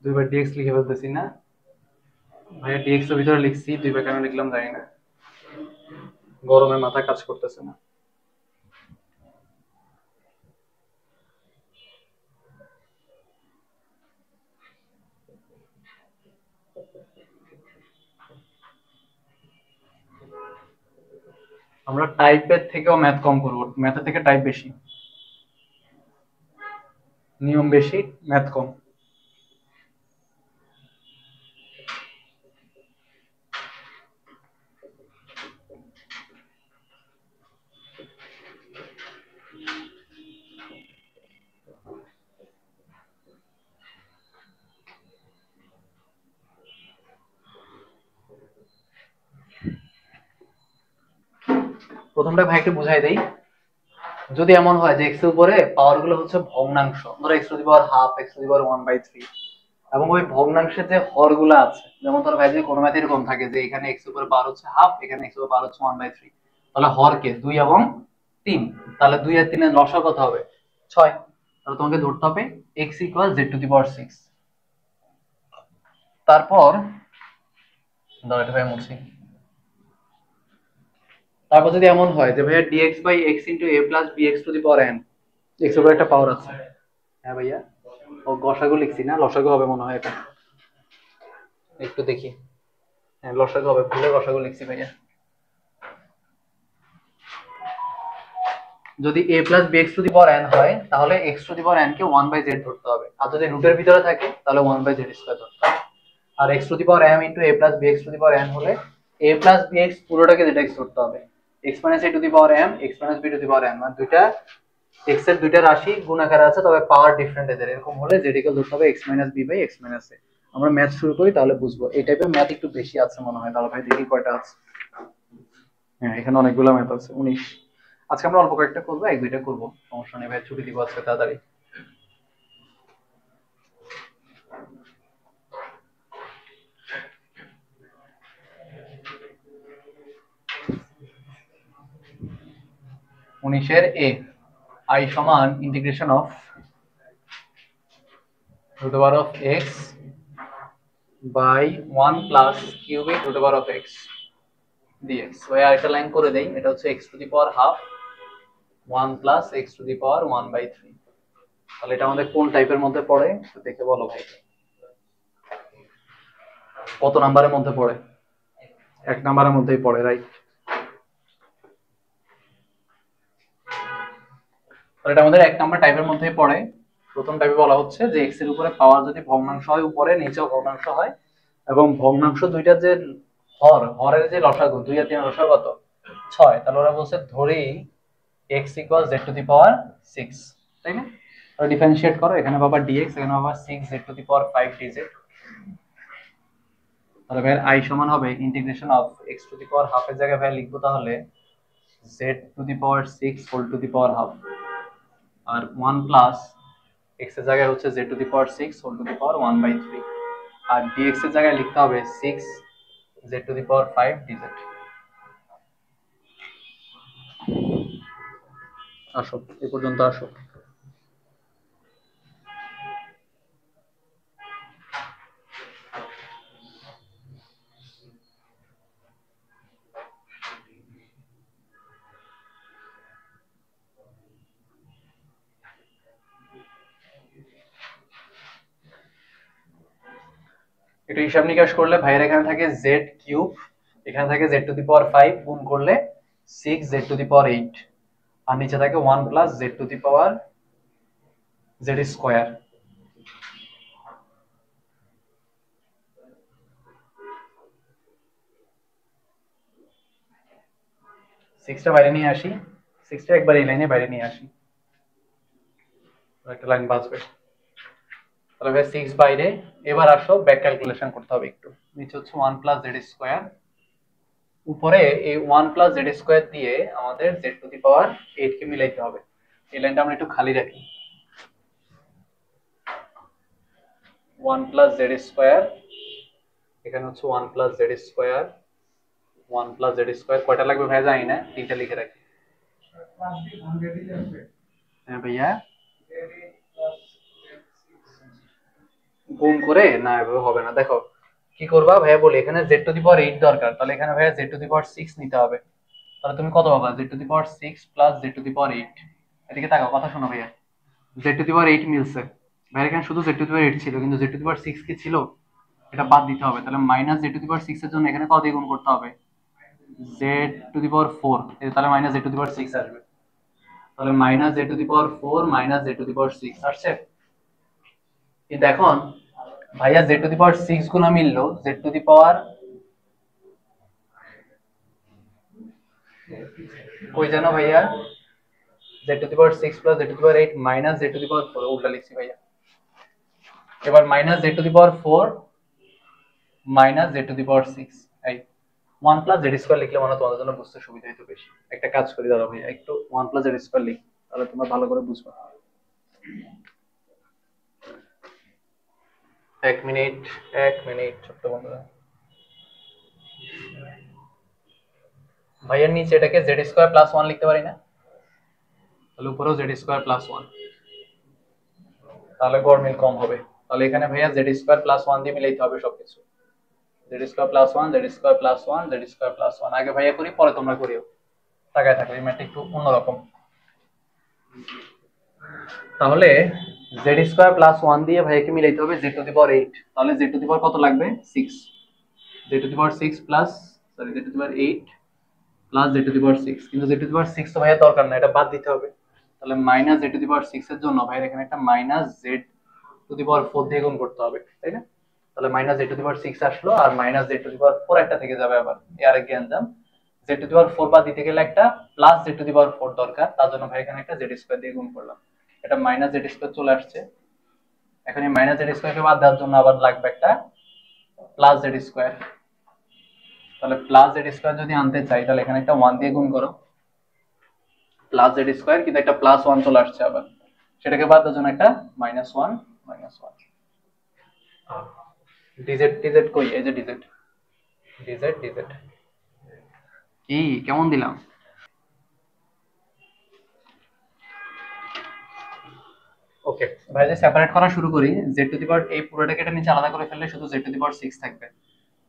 দুইবার ডিএক্স লিখে ফেলতেছি না ভাইয়া, ডিএক্স এর ভিতরে লিখছি, দুইবার কেন লিখলাম জানি না, গরমে মাথা কাজ করতেছে না। আমরা টাইপের থেকেও ম্যাথ কম করবো, ম্যাথের থেকে টাইপ বেশি, নিয়ম বেশি, ম্যাথ কম। প্রথমটা ভাই একটু বুঝাই দেই। যদি এমন হয় যে এক্স এর উপরে পাওয়ার গুলো হচ্ছে ভগ্নাংশ, ধরো X to the power half, X to the power 1/3, এবং ওই ভগ্নাংশের যে হর গুলো আছে, যেমন ধরো ভাই যে কোনো ম্যাথ এরকম থাকে যে এখানে এক্স এর উপরে পাওয়ার হচ্ছে হাফ, এখানে এক্স এর উপরে পাওয়ার হচ্ছে 1/3, তাহলে হর কে 2 এবং 3, তাহলে 2 আর 3 এর লসাগু কত হবে? 6। তাহলে তোমাকে ধরতে হবে x = z to the power 6। তারপর দাঁড়া এটা ভাই মুছি। তারপর যদি এমন হয় যে ভাইয়া dx by x into a plus bx to the power n, x এর উপরে একটা পাওয়ার আছে। হ্যাঁ ভাইয়া, ও গসাগু লিখছি না, লসাগু হবে মনে হয় এটা, একটু দেখি। হ্যাঁ লসাগু হবে, ভুলে গসাগু লিখছি ভাইয়া। যদি a plus bx to the power n হয় তাহলে x to the power n K 1/z ধরতে হবে, আর যদি রুটের ভিতরে থাকে তাহলে 1/z স্কয়ার ধরতে হবে। আর x to the power m into a plus bx to the power n হলে a প্লাস bx পুরোটাকে zx ধরতে হবে, x minus a two the power m, x minus b two the power n, মানে দুইটা x এর দুইটা রাশি গুণ আকারে আছে তবে পাওয়ার ডিফারেন্ট এদের, এরকম হলে z ইকুয়াল ধরতে হবে x minus b by x minus a। আমরা ম্যাথ শুরু করি তাহলে বুঝবো, এই টাইপের ম্যাথ একটু বেশি আছে মনে হয়, তাহলে ভাই দেখি কয়টা আছে। হ্যাঁ এখানে অনেকগুলো ম্যাথ আছে, 19। আজকে আমরা অল্প কয়েকটা করবো, এক দুইটা করবো, সমস্যা নেই ভাই, ছুটি দিব আজকে তাড়াতাড়ি। উনিশের এ, আই সমান integration of root over of X by 1 plus cubic root over of X DX. ওই আরেকটা লাইন করে দেই, এটা হচ্ছে X to the power half 1 plus X to the power 1/3। তাহলে এটা আমাদের কোন টাইপের মধ্যে পড়ে একটু দেখে বলো ভাই, কত নাম্বারের মধ্যে পড়ে? এক নাম্বারের মধ্যেই পড়ে, রাইট? এটা আমাদের এক নাম্বার টাইপের মধ্যেই পড়ে। প্রথম টাইপে বলা হচ্ছে যে এক্স এর উপরে পাওয়ার যদি ভগ্নাংশ হয় উপরে, নিচেও ভগ্নাংশ হয়, এবং ভগ্নাংশ দুইটার যে হরের যে লসাগু 2 আর 3 লসাগু কত 6, তাহলে ওরা বলছে ধরি x equal z to the power 6, তাই না? আর ডিফারেনশিয়েট করো, এখানে পাবা dx, এখানে পাবা 6z two the power 5 dz। তাহলে ভাই i সমান হবে integration of x to the power half এর জায়গায় ভাই লিখবো তাহলে z to the power 6 whole to the power half, আর 1 প্লাস x এর জায়গায় হচ্ছে z to the power 6 whole to the power 1/3, আর dx এর জায়গায় লিখতে হবে 6 z to the power 5 dz। আসো এই পর্যন্ত আসো। একটু হিসাব নিকাশ করলে ভাইয়ের এখানে থাকে z কিউব, এখানে থাকে z টু দি পাওয়ার 5, গুণ করলে 6 z টু দি পাওয়ার 8, আর নিচে থাকে 1 plus z to the power z square. সিক্সটা বাইরে নিয়ে আসি, সিক্সটা একবার এই লাইনে বাইরে নিয়ে আসি, একটা লাইন বাঁচবে। তাহলে ভাই 6 বাইরে, এবার আসো ব্যাক ক্যালকুলেশন করতে হবে একটু। নিচে হচ্ছে 1 প্লাস z স্কয়ার, উপরে এই 1 প্লাস z স্কয়ার দিয়ে আমাদের z টু দি পাওয়ার 8 কে মিলাইতে হবে। এই লাইনটা আমরা একটু খালি রাখি। 1 প্লাস z স্কয়ার, এখানে হচ্ছে 1 plus z square, 1 plus z square, কয়টা লাগবে ভাই জানি না, তিনটা লিখে রাখি। হ্যাঁ ভাইয়া, গুণ করে না এভাবে হবে না। দেখো কি করবা ভাইয়া বলি, এখানে z টু দি পাওয়ার 8 দরকার, তাহলে এখানে ভাইয়া z টু দি পাওয়ার 6 নিতে হবে। তাহলে তুমি কত পাবা, z to the power 6 plus z to the power 8। এদিকে তাকাও, কথা শোনো ভাইয়া, z টু দি পাওয়ার 8 মিলছে ভাইয়া, এখানে শুধু z টু দি পাওয়ার 8 ছিল, কিন্তু z টু দি পাওয়ার 6 কি ছিল, এটা বাদ দিতে হবে। তাহলে minus z to the power 6 এর জন্য এখানে কত দিয়ে গুণ করতে হবে, z টু দি পাওয়ার 4, তাহলে minus z to the power 6 আসবে। তাহলে minus z to the power 4 minus z to the power 6 আসছে। কিন্তু এখন ভাইয়া z টু দি পাওয়ার 6 গুণা মিললো z টু দি পাওয়ার, কই জানো ভাইয়া, z to the power 6 plus z to the power 8 minus z to the power 4, উল্টা লিখছি ভাইয়া। এবার minus z to the power 4 minus z to the power 6, এই 1 plus z square লিখলে মানে তোমাদের জন্য বুঝতে সুবিধা হতো বেশি। একটা কাজ করি দাঁড়াও ভাইয়া, একটু 1 প্লাস z স্কয়ার লিখি, তাহলে তোমরা ভালো করে বুঝবে। এক মিনিট, এক মিনিট ছোট্ট বন্ধুরা। ভাইয়ার নিচে এটাকে z স্কয়ার প্লাস 1 লিখতে পারি না, তাহলে উপরেও z স্কয়ার প্লাস 1, তাহলে গড়মিল কম হবে। তাহলে এখানে ভাইয়া z স্কয়ার প্লাস 1 দিয়ে মিলাইতে হবে সবকিছু, z square plus 1, z square plus 1, z square plus 1। আগে ভাইয়া করি, পরে তোমরা করিও, তাকায় থাকো, এই ম্যাথটা একটু অন্যরকম। তাহলে z স্কয়ার প্লাস 1 দিয়ে ভাইয়াকে মিলাইতে হবে z টু দি পাওয়ার 8, তাহলে z টু দি পাওয়ার কত লাগবে 6, z to the power 6 plus, sorry z to the power 8 plus z to the power 6, কিন্তু z টু দি পাওয়ার 6 তো ভাইয়া দরকার না, এটা বাদ দিতে হবে। তাহলে minus z to the power 6 এর জন্য ভাইয়া এখানে একটা minus z to the power 4 দিয়ে গুণ করতে হবে, তাই না? তাহলে minus z to the power 6 আসলো, আর minus z to the power 4 একটা থেকে যাবে আবার, এই আরেক জ্ঞানজাম। z টু দি পাওয়ার 4 বাদ দিতে গেলে একটা plus z to the power 4 দরকার, তার জন্য ভাই এখানে একটা z স্কয়ার দিয়ে গুণ করলাম, এটা মাইনাস z স্কয়ার চলে আসছে। এখন এই মাইনাস z স্কয়ারকে বাদ দেওয়ার জন্য আবার লাগবে একটা প্লাস z স্কয়ার, তাহলে প্লাস z স্কয়ার যদি আনতে চাই তাহলে এখানে একটা 1 দিয়ে গুণ করো, প্লাস z স্কয়ার, কিন্তু একটা প্লাস 1 চলে আসছে আবার, সেটাকে বাদ দেওয়ার জন্য একটা মাইনাস 1 মাইনাস 1। ডিজেড ডিজেড কই, এই যে ডিজেড ডিজেড ডিজেড, কি কেমন দিলাম? ওকে ভাই, যে সেপারেট করা শুরু করি, z টু দি পাওয়ার এই পুরোটা কেটে নিচে আলাদা করে ফেললে শুধু z টু দি পাওয়ার 6 থাকবে,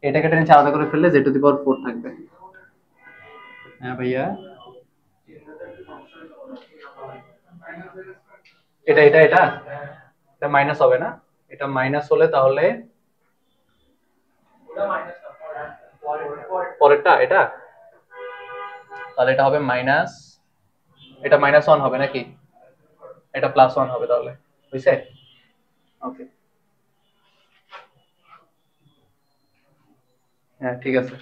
এটা কেটে নিচে আলাদা করে ফেললে z টু দি পাওয়ার 4 থাকবে। হ্যাঁ ভাইয়া, এটা এটা এটা এটা মাইনাস হবে না, এটা মাইনাস হলে তাহলে পরেরটা এটা, তাহলে এটা হবে মাইনাস, এটা -1 হবে নাকি, এটা +1 হবে তাহলে, বুঝছে? ওকে, হ্যাঁ ঠিক আছে।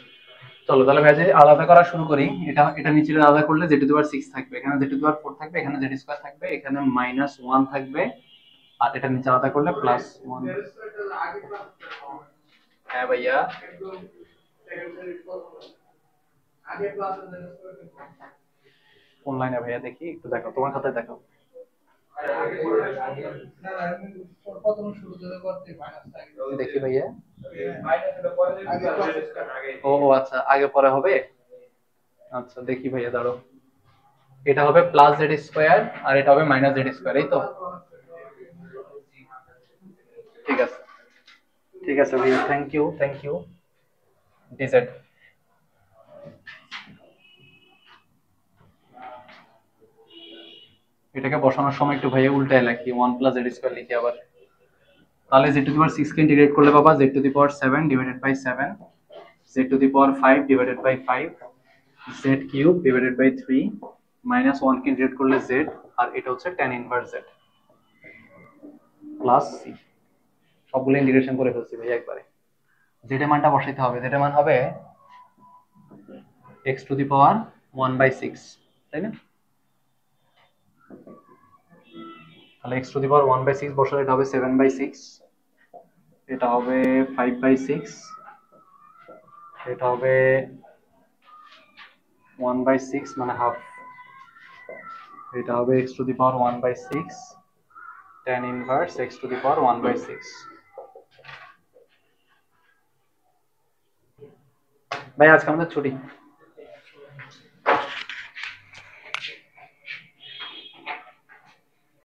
চলো তাহলে ভাই যে আলাদা করা শুরু করি। এটা এটা নিচে আলাদা করলে z⁴ থাকবে, এখানে z⁴ থাকবে, এখানে z² থাকবে, এখানে -1 থাকবে, আর এটা নিচে আলাদা করলে +1। হ্যাঁ ভাইয়া, অনলাইনে ভাইয়া দেখি একটু, দেখো তোমার খাতায় দেখো। দেখি ভাইয়া। ও আচ্ছা, আগে পরে হবে। আচ্ছা দেখি ভাইয়া, দাঁড়ো। এটা হবে +z², আর এটা হবে -z², এই তো? ঠিক আছে, ঠিক আছে ভাইয়া, থ্যাংক ইউ, থ্যাংক ইউ। ডিজেড, এটাকে বসানোর সময় একটু ভাইয়া উল্টায় লিখি, 1 + z² লিখি আবার। তাহলে z⁴ কে ইন্টিগ্রেট করলে পাবা z⁴ 7/7, z⁵ z⁵/3, -1 কে ইন্টিগ্রেট করলে z, আর এটা হচ্ছে tan inverse z plus c। সবগুলো ইন্টিগ্রেশন করে ফেলছি ভাই একবারে। z এর মানটা বসাইতে হবে, z এর মান হবে x⁴ 1/6, তাই না? তাহলে x⁴ 1/6 বসালে এটা হবে 7/6, এটা হবে 5/6, এটা হবে 1/6 মানে হাফ, এটা হবে x⁴ 1/6 tan ইনভার্স x⁴ 1/6। ভাই আজকে আমাদের ছুটি।